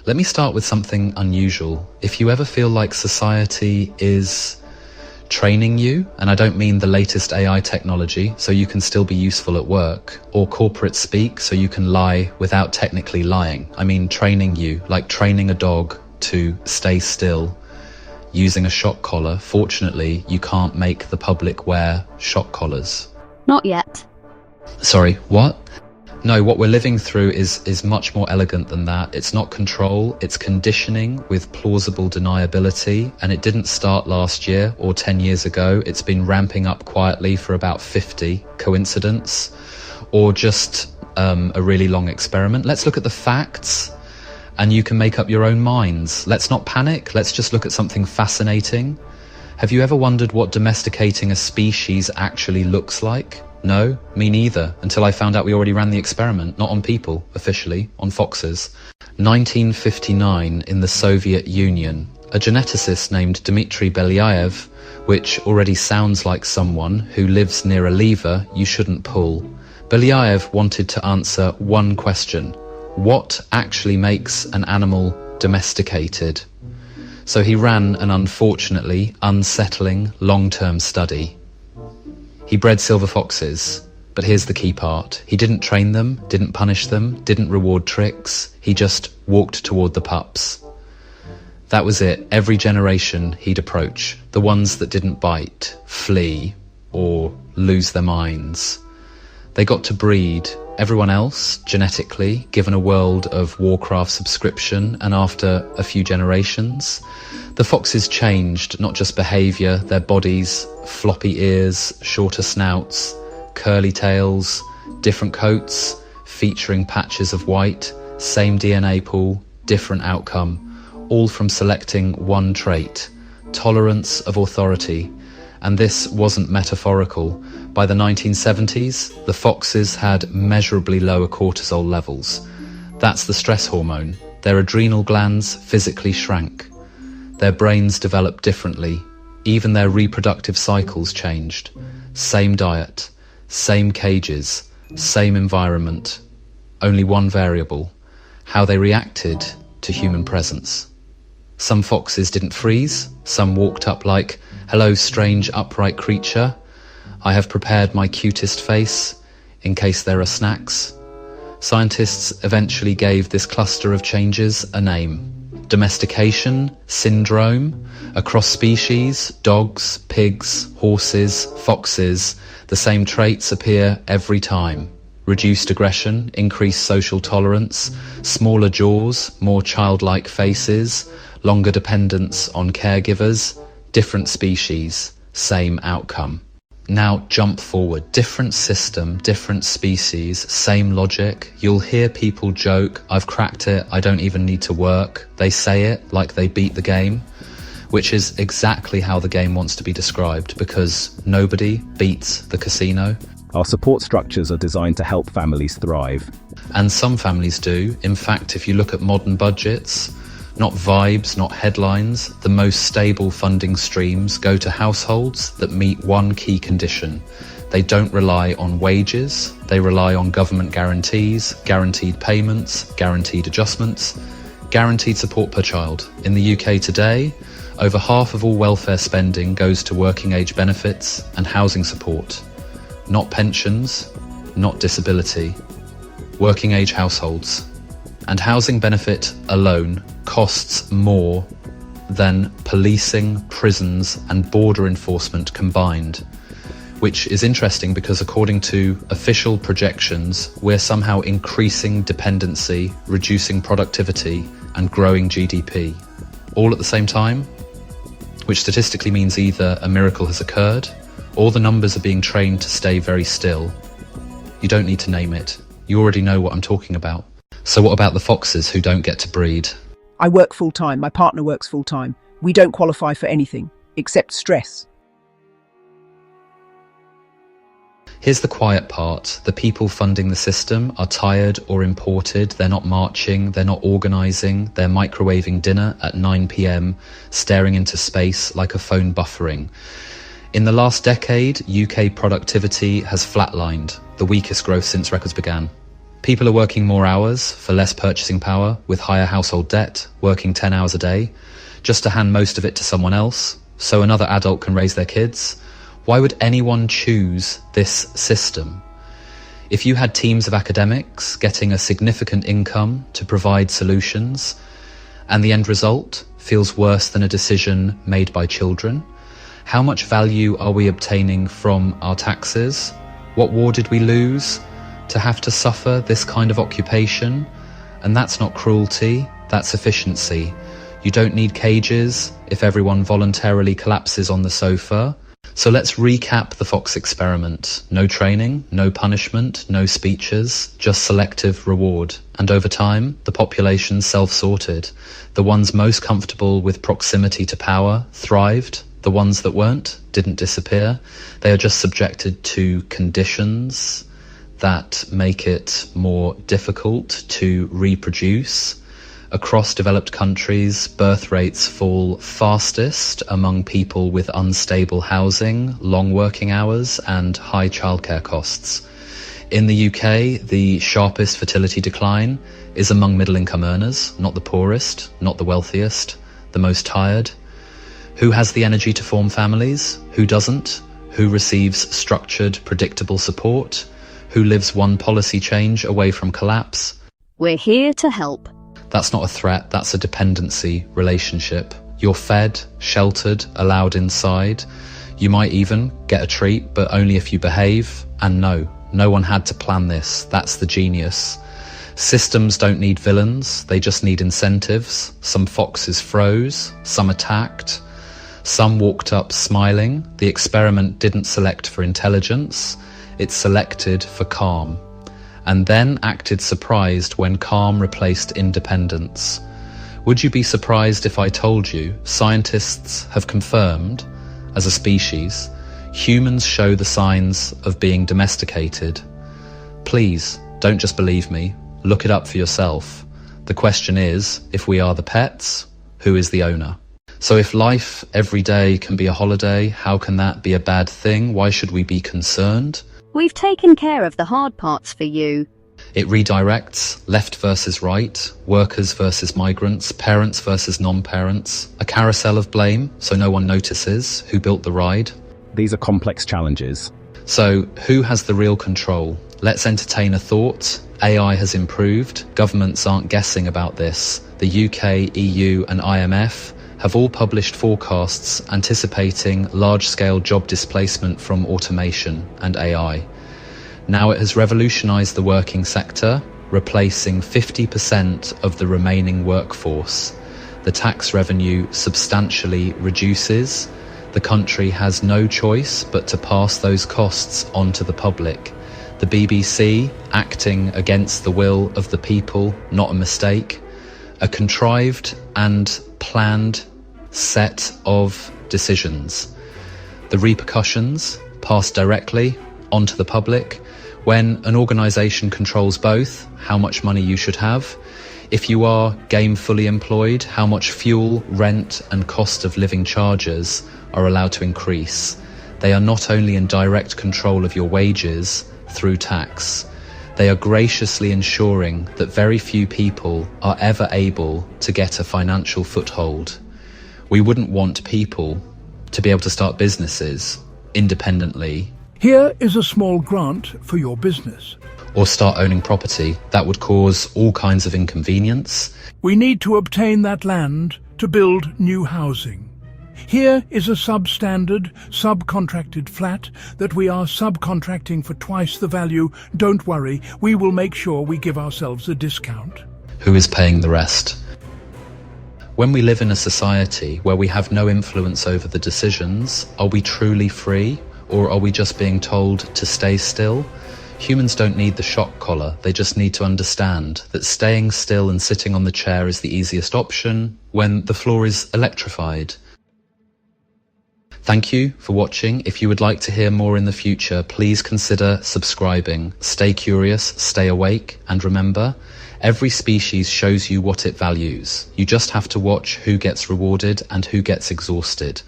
Let me start with something unusual. If you ever feel like society is training you, and I don't mean the latest AI technology so you can still be useful at work, or corporate speak so you can lie without technically lying. I mean training you, like training a dog to stay still using a shock collar. Fortunately, you can't make the public wear shock collars. Not yet. Sorry, what? No, what we're living through is much more elegant than that. It's not control, it's conditioning with plausible deniability, and it didn't start last year or 10 years ago. It's been ramping up quietly for about 50. Coincidence? Or just a really long experiment? Let's look at the facts, and you can make up your own minds. Let's not panic, let's just look at something fascinating. Have you ever wondered what domesticating a species actually looks like? No, me neither, until I found out we already ran the experiment, not on people, officially, on foxes. 1959 in the Soviet Union, a geneticist named Dmitry Belyaev, which already sounds like someone who lives near a lever you shouldn't pull. Belyaev wanted to answer one question: what actually makes an animal domesticated? So he ran an unfortunately unsettling long-term study. He bred silver foxes, but here's the key part. He didn't train them, didn't punish them, didn't reward tricks. He just walked toward the pups. That was it. Every generation he'd approach, the ones that didn't bite, flee, or lose their minds. They got to breed. Everyone else, genetically, given a world of Warcraft subscription, and after a few generations, the foxes changed, not just behaviour, their bodies, floppy ears, shorter snouts, curly tails, different coats, featuring patches of white, same DNA pool, different outcome, all from selecting one trait: tolerance of authority. And this wasn't metaphorical. By the 1970s, the foxes had measurably lower cortisol levels. That's the stress hormone. Their adrenal glands physically shrank. Their brains developed differently. Even their reproductive cycles changed. Same diet, same cages, same environment. Only one variable: how they reacted to human presence. Some foxes didn't freeze. Some walked up like, "Hello, strange upright creature. I have prepared my cutest face in case there are snacks." Scientists eventually gave this cluster of changes a name: domestication syndrome. Across species, dogs, pigs, horses, foxes, the same traits appear every time. Reduced aggression, increased social tolerance, smaller jaws, more childlike faces, longer dependence on caregivers. Different species, same outcome. Now jump forward. Different system, different species, same logic. You'll hear people joke, "I've cracked it, I don't even need to work." They say it like they beat the game, which is exactly how the game wants to be described, because nobody beats the casino. Our support structures are designed to help families thrive. And some families do. In fact, if you look at modern budgets, not vibes, not headlines, the most stable funding streams go to households that meet one key condition. They don't rely on wages, they rely on government guarantees, guaranteed payments, guaranteed adjustments, guaranteed support per child. In the UK today, over half of all welfare spending goes to working age benefits and housing support. Not pensions, not disability. Working age households. And housing benefit alone costs more than policing, prisons and border enforcement combined. Which is interesting because according to official projections, we're somehow increasing dependency, reducing productivity and growing GDP. All at the same time, which statistically means either a miracle has occurred or the numbers are being trained to stay very still. You don't need to name it. You already know what I'm talking about. So what about the foxes who don't get to breed? I work full-time, my partner works full-time. We don't qualify for anything, except stress. Here's the quiet part. The people funding the system are tired or imported. They're not marching, they're not organising, they're microwaving dinner at 9 p.m, staring into space like a phone buffering. In the last decade, UK productivity has flatlined, the weakest growth since records began. People are working more hours for less purchasing power, with higher household debt, working 10 hours a day, just to hand most of it to someone else, so another adult can raise their kids. Why would anyone choose this system? If you had teams of academics getting a significant income to provide solutions, and the end result feels worse than a decision made by children, how much value are we obtaining from our taxes? What war did we lose to have to suffer this kind of occupation? And that's not cruelty, that's efficiency. You don't need cages if everyone voluntarily collapses on the sofa. So let's recap the Fox experiment. No training, no punishment, no speeches, just selective reward. And over time, the population self-sorted. The ones most comfortable with proximity to power thrived. The ones that weren't didn't disappear. They are just subjected to conditions that make it more difficult to reproduce. Across developed countries, birth rates fall fastest among people with unstable housing, long working hours, and high childcare costs. In the UK, the sharpest fertility decline is among middle-income earners, not the poorest, not the wealthiest, the most tired. Who has the energy to form families? Who doesn't? Who receives structured, predictable support? Who lives one policy change away from collapse? We're here to help. That's not a threat, that's a dependency relationship. You're fed, sheltered, allowed inside. You might even get a treat, but only if you behave. And no one had to plan this. That's the genius. Systems don't need villains, they just need incentives. Some foxes froze, some attacked, some walked up smiling. The experiment didn't select for intelligence, it selected for calm. And then acted surprised when calm replaced independence. Would you be surprised if I told you scientists have confirmed, as a species, humans show the signs of being domesticated? Please, don't just believe me, look it up for yourself. The question is, if we are the pets, who is the owner? So if life every day can be a holiday, how can that be a bad thing? Why should we be concerned? We've taken care of the hard parts for you. It redirects left versus right, workers versus migrants, parents versus non-parents, a carousel of blame so no one notices who built the ride. These are complex challenges. So who has the real control? Let's entertain a thought. AI has improved. Governments aren't guessing about this. The UK, EU and IMF have all published forecasts anticipating large-scale job displacement from automation and AI. Now it has revolutionized the working sector, replacing 50% of the remaining workforce. The tax revenue substantially reduces. The country has no choice but to pass those costs on to the public. The BBC, acting against the will of the people, not a mistake. A contrived and planned set of decisions. The repercussions pass directly onto the public. When an organisation controls both, how much money you should have. If you are gamefully employed, how much fuel, rent and cost of living charges are allowed to increase. They are not only in direct control of your wages through tax, they are graciously ensuring that very few people are ever able to get a financial foothold. We wouldn't want people to be able to start businesses independently. Here is a small grant for your business. Or start owning property. That would cause all kinds of inconvenience. We need to obtain that land to build new housing. Here is a substandard, subcontracted flat that we are subcontracting for twice the value. Don't worry, we will make sure we give ourselves a discount. Who is paying the rest? When we live in a society where we have no influence over the decisions, are we truly free, or are we just being told to stay still? Humans don't need the shock collar, they just need to understand that staying still and sitting on the chair is the easiest option when the floor is electrified. Thank you for watching. If you would like to hear more in the future, please consider subscribing. Stay curious, stay awake, and remember, every species shows you what it values. You just have to watch who gets rewarded and who gets exhausted.